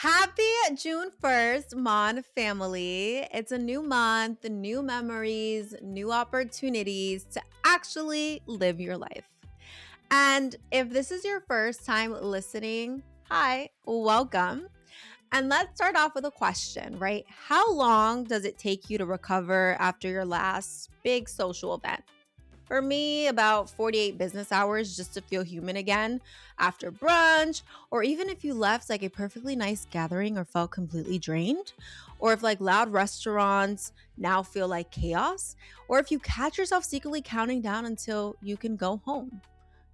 Happy June 1st, MON family. It's a new month, new memories, new opportunities to actually live your life. And if this is your first time listening, hi, welcome. And let's start off with a question, right? How long does it take you to recover after your last big social event? For me, about 48 business hours just to feel human again after brunch, or even if you left like a perfectly nice gathering or felt completely drained, or if like loud restaurants now feel like chaos, or if you catch yourself secretly counting down until you can go home.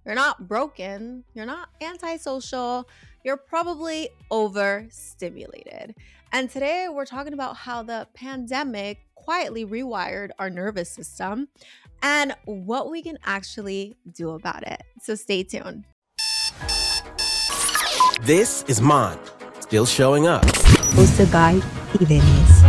You're not broken, you're not antisocial, you're probably overstimulated. And today we're talking about how the pandemic quietly rewired our nervous system and what we can actually do about it. So stay tuned. This is MON, still showing up. Hosted by Denise.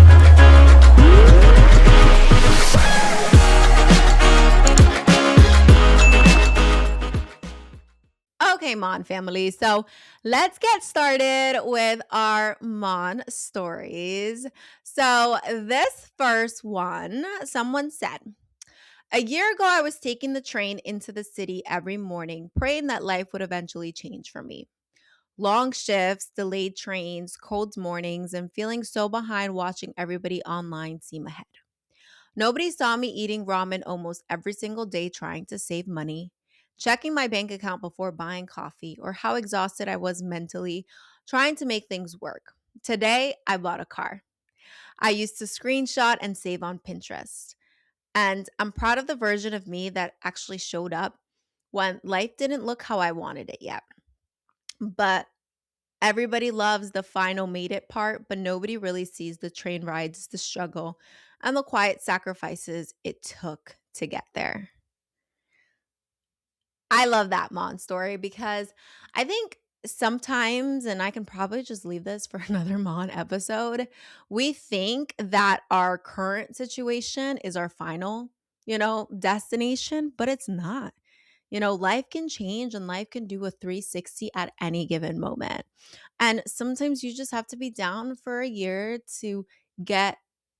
Okay, MON family. So let's get started with our MON stories. So this first one, someone said, a year ago, I was taking the train into the city every morning, praying that life would eventually change for me. Long shifts, delayed trains, cold mornings, and feeling so behind watching everybody online seem ahead. Nobody saw me eating ramen almost every single day trying to save money, checking my bank account before buying coffee, or how exhausted I was mentally trying to make things work. Today, I bought a car. I used to screenshot and save on Pinterest. And I'm proud of the version of me that actually showed up when life didn't look how I wanted it yet. But everybody loves the final made it part, but nobody really sees the train rides, the struggle, and the quiet sacrifices it took to get there. I love that Mon story because I think sometimes, and I can probably just leave this for another Mon episode, we think that our current situation is our final, destination, but it's not. Life can change and life can do a 360 at any given moment. And sometimes you just have to be down for a year to get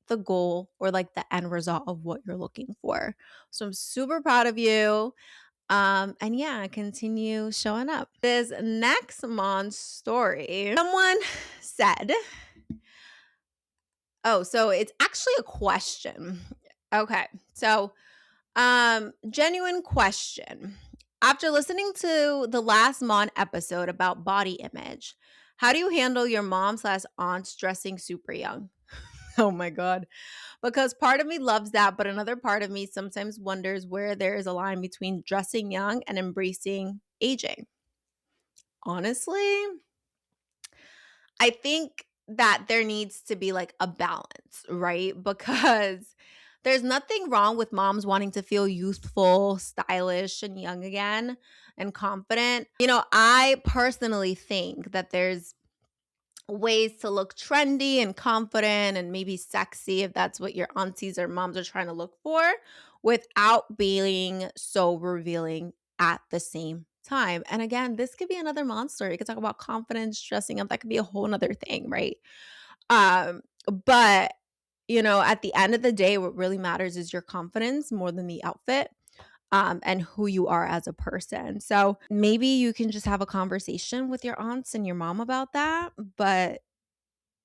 the goal or like the end result of what you're looking for. So I'm super proud of you. And yeah, continue showing up. This next Mon story, someone said, oh, so it's actually a question. Okay. So, genuine question. After listening to the last Mon episode about body image, how do you handle your mom/aunt's dressing super young? Oh my God. Because part of me loves that, but another part of me sometimes wonders where there is a line between dressing young and embracing aging. Honestly, I think that there needs to be like a balance, right? Because there's nothing wrong with moms wanting to feel youthful, stylish, and young again and confident. I personally think that there's ways to look trendy and confident and maybe sexy if that's what your aunties or moms are trying to look for without being so revealing at the same time. And again, this could be another monster. You could talk about confidence, dressing up. That could be a whole nother thing, right? Um, but at the end of the day, what really matters is your confidence more than the outfit. And who you are as a person. So maybe you can just have a conversation with your aunts and your mom about that. But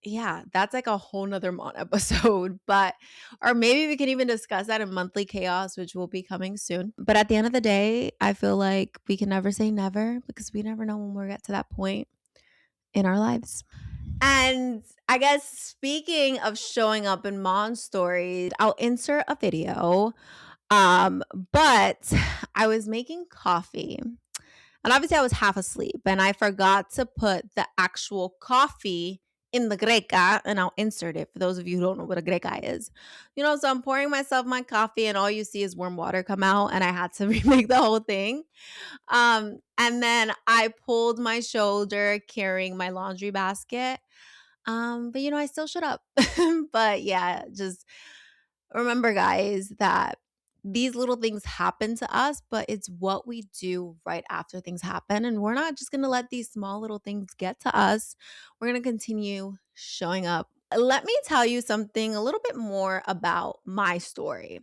yeah, that's like a whole nother Mon episode. Or maybe we can even discuss that in Monthly Chaos, which will be coming soon. But at the end of the day, I feel like we can never say never because we never know when we'll get to that point in our lives. And I guess speaking of showing up in Mon stories, I'll insert a video. But I was making coffee and obviously I was half asleep and I forgot to put the actual coffee in the greca, and I'll insert it for those of you who don't know what a greca is. So I'm pouring myself my coffee and all you see is warm water come out and I had to remake the whole thing. And then I pulled my shoulder carrying my laundry basket. But I still shut up. But yeah, just remember guys that these little things happen to us, but it's what we do right after things happen. And we're not just going to let these small little things get to us. We're going to continue showing up. Let me tell you something a little bit more about my story.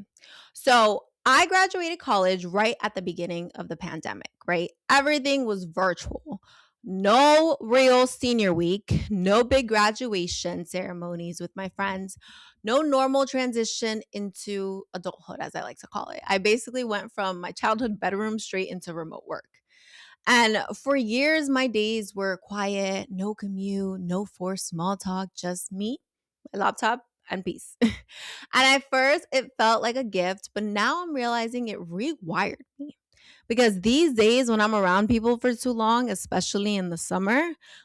So, I graduated college right at the beginning of the pandemic, right? Everything was virtual. No real senior week, no big graduation ceremonies with my friends, no normal transition into adulthood, as I like to call it. I basically went from my childhood bedroom straight into remote work. And for years, my days were quiet, no commute, no forced small talk, just me, my laptop, and peace. And at first, it felt like a gift, but now I'm realizing it rewired me. Because these days, when I'm around people for too long, especially in the summer,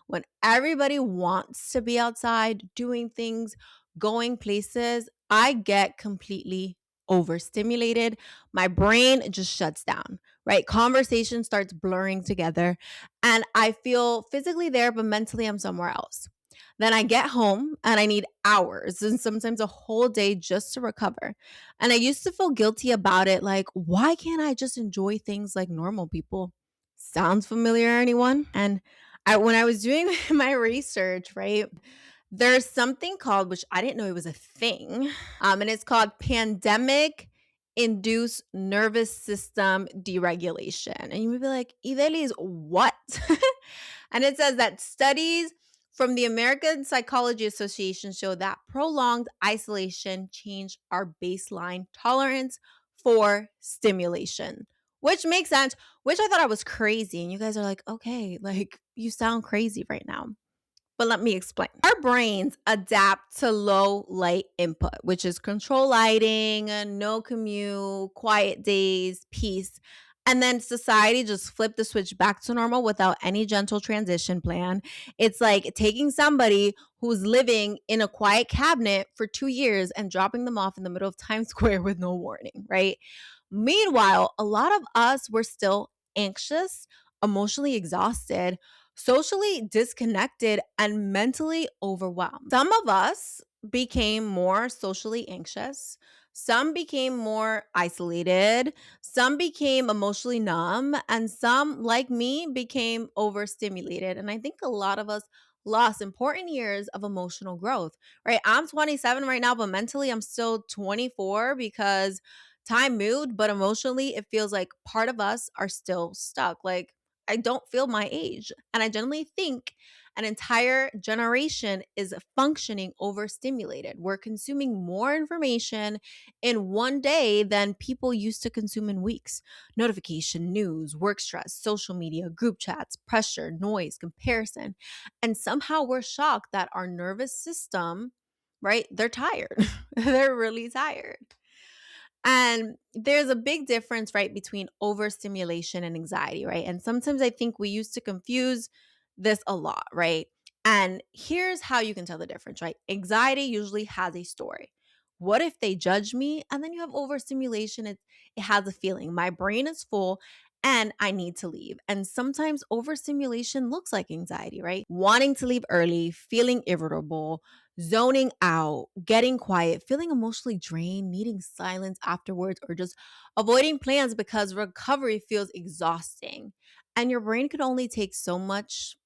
when everybody wants to be outside doing things, going places, I get completely overstimulated. My brain just shuts down, right? Conversation starts blurring together, and I feel physically there, but mentally I'm somewhere else. Then I get home and I need hours and sometimes a whole day just to recover. And I used to feel guilty about it. Like, why can't I just enjoy things like normal people? Sounds familiar, anyone? And when I was doing my research, right, there's something called, which I didn't know it was a thing, and it's called pandemic-induced nervous system deregulation. And you would be like, Ivelis, what? And it says that studies from the American Psychology Association show that prolonged isolation changed our baseline tolerance for stimulation, which makes sense, which I thought I was crazy. And you guys are like, okay, like you sound crazy right now. But let me explain. Our brains adapt to low light input, which is control lighting, no commute, quiet days, peace. And then society just flipped the switch back to normal without any gentle transition plan. It's like taking somebody who's living in a quiet cabinet for 2 years and dropping them off in the middle of Times Square with no warning, right? Meanwhile, a lot of us were still anxious, emotionally exhausted, socially disconnected, and mentally overwhelmed. Some of us became more socially anxious. Some became more isolated. Some became emotionally numb. And some, like me, became overstimulated. And I think a lot of us lost important years of emotional growth, right? I'm 27 right now, but mentally I'm still 24 because time moved, but emotionally it feels like part of us are still stuck. Like, I don't feel my age. And I generally think an entire generation is functioning overstimulated. We're consuming more information in one day than people used to consume in weeks. Notification, news, work stress, social media, group chats, pressure, noise, comparison. And somehow we're shocked that our nervous system, right? They're tired. They're really tired. And there's a big difference, right, between overstimulation and anxiety, right? And sometimes I think we used to confuse this a lot, right? And here's how you can tell the difference, right? Anxiety usually has a story. What if they judge me? And then you have overstimulation, it has a feeling. My brain is full and I need to leave. And sometimes overstimulation looks like anxiety, right? Wanting to leave early, feeling irritable, zoning out, getting quiet, feeling emotionally drained, needing silence afterwards, or just avoiding plans because recovery feels exhausting. And your brain can only take so much,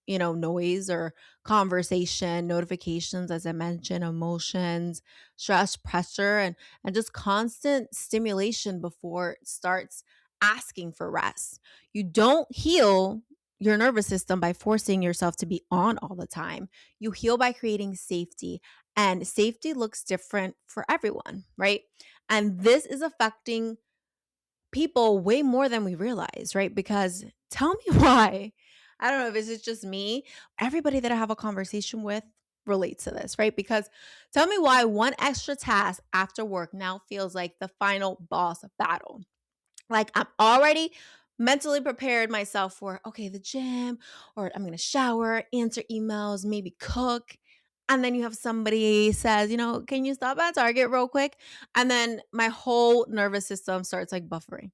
noise or conversation, notifications, as I mentioned, emotions, stress, pressure, and just constant stimulation before it starts asking for rest. You don't heal your nervous system by forcing yourself to be on all the time. You heal by creating safety, and safety looks different for everyone, right? And this is affecting people way more than we realize, right? Because tell me why. I don't know if it's just me. Everybody that I have a conversation with relates to this, right? Because tell me why one extra task after work now feels like the final boss battle. Like I'm already mentally prepared myself for, okay, the gym, or I'm going to shower, answer emails, maybe cook. And then you have somebody says, can you stop at Target real quick? And then my whole nervous system starts like buffering.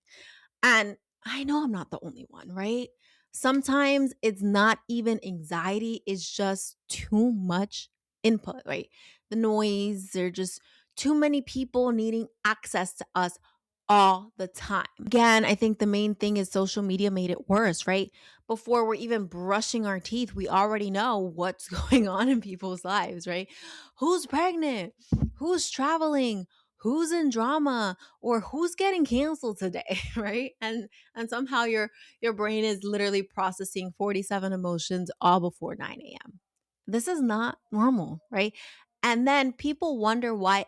And I know I'm not the only one, right? Sometimes it's not even anxiety, it's just too much input, right? The noise, there are just too many people needing access to us all the time. Again, I think the main thing is social media made it worse, right? Before we're even brushing our teeth, we already know what's going on in people's lives, right? Who's pregnant? Who's traveling? Who's in drama? Or who's getting canceled today, right? And somehow your brain is literally processing 47 emotions all before 9 a.m. This is not normal, right? And then people wonder why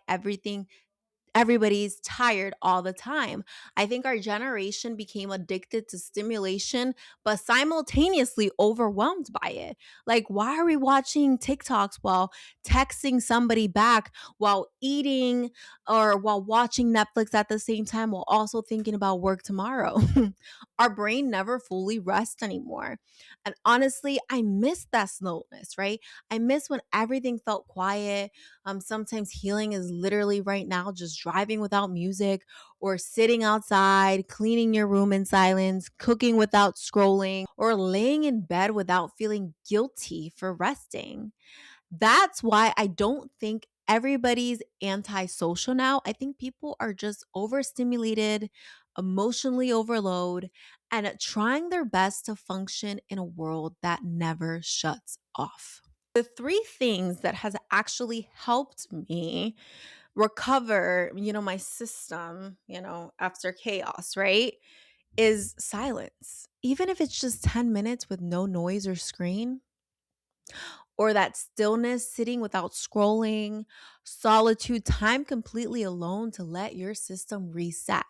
everybody's tired all the time. I think our generation became addicted to stimulation, but simultaneously overwhelmed by it. Like, why are we watching TikToks while texting somebody back, while eating, or while watching Netflix at the same time, while also thinking about work tomorrow? Our brain never fully rests anymore. And honestly, I miss that slowness, right? I miss when everything felt quiet. Sometimes healing is literally right now just driving without music or sitting outside, cleaning your room in silence, cooking without scrolling, or laying in bed without feeling guilty for resting. That's why I don't think everybody's antisocial now. I think people are just overstimulated, emotionally overload, and trying their best to function in a world that never shuts off. The three things that has actually helped me recover, my system, after chaos, right? Is silence. Even if it's just 10 minutes with no noise or screen, or that stillness, sitting without scrolling, solitude, time completely alone to let your system reset.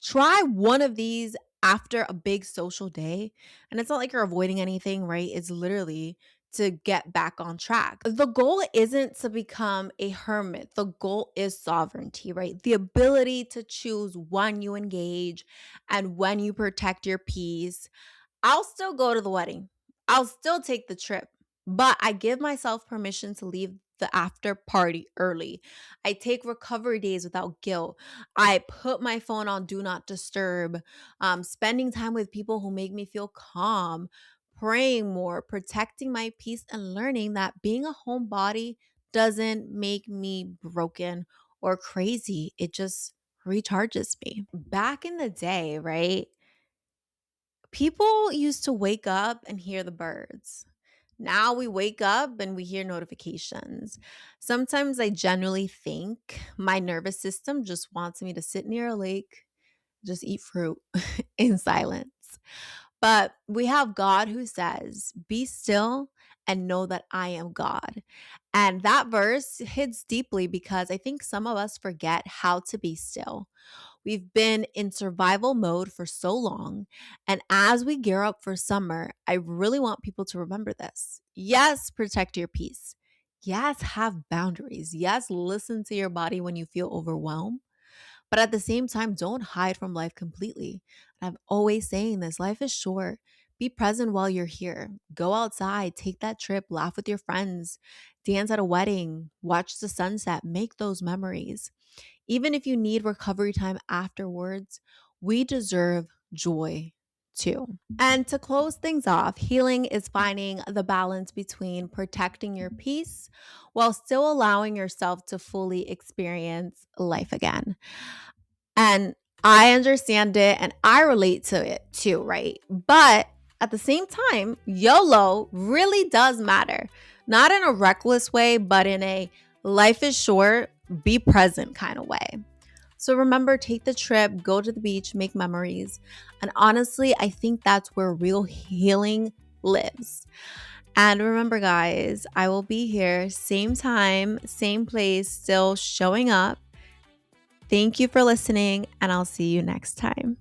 Try one of these after a big social day. And it's not like you're avoiding anything, right? It's literally to get back on track. The goal isn't to become a hermit. The goal is sovereignty, right? The ability to choose when you engage and when you protect your peace. I'll still go to the wedding. I'll still take the trip, but I give myself permission to leave the after party early. I take recovery days without guilt. I put my phone on do not disturb. Spending time with people who make me feel calm, praying more, protecting my peace, and learning that being a homebody doesn't make me broken or crazy. It just recharges me. Back in the day, right? People used to wake up and hear the birds. Now we wake up and we hear notifications. Sometimes I genuinely think my nervous system just wants me to sit near a lake, just eat fruit in silence. But we have God who says, "Be still and know that I am God." And that verse hits deeply because I think some of us forget how to be still. We've been in survival mode for so long. And as we gear up for summer, I really want people to remember this. Yes, protect your peace. Yes, have boundaries. Yes, listen to your body when you feel overwhelmed. But at the same time, don't hide from life completely. And I'm always saying this, life is short. Be present while you're here. Go outside, take that trip, laugh with your friends, dance at a wedding, watch the sunset, make those memories. Even if you need recovery time afterwards, we deserve joy too. And to close things off, healing is finding the balance between protecting your peace while still allowing yourself to fully experience life again. And I understand it and I relate to it too, right? But at the same time, YOLO really does matter. Not in a reckless way, but in a life is short, be present kind of way. So remember, take the trip, go to the beach, make memories. And honestly, I think that's where real healing lives. And remember, guys, I will be here, same time, same place, still showing up. Thank you for listening, and I'll see you next time.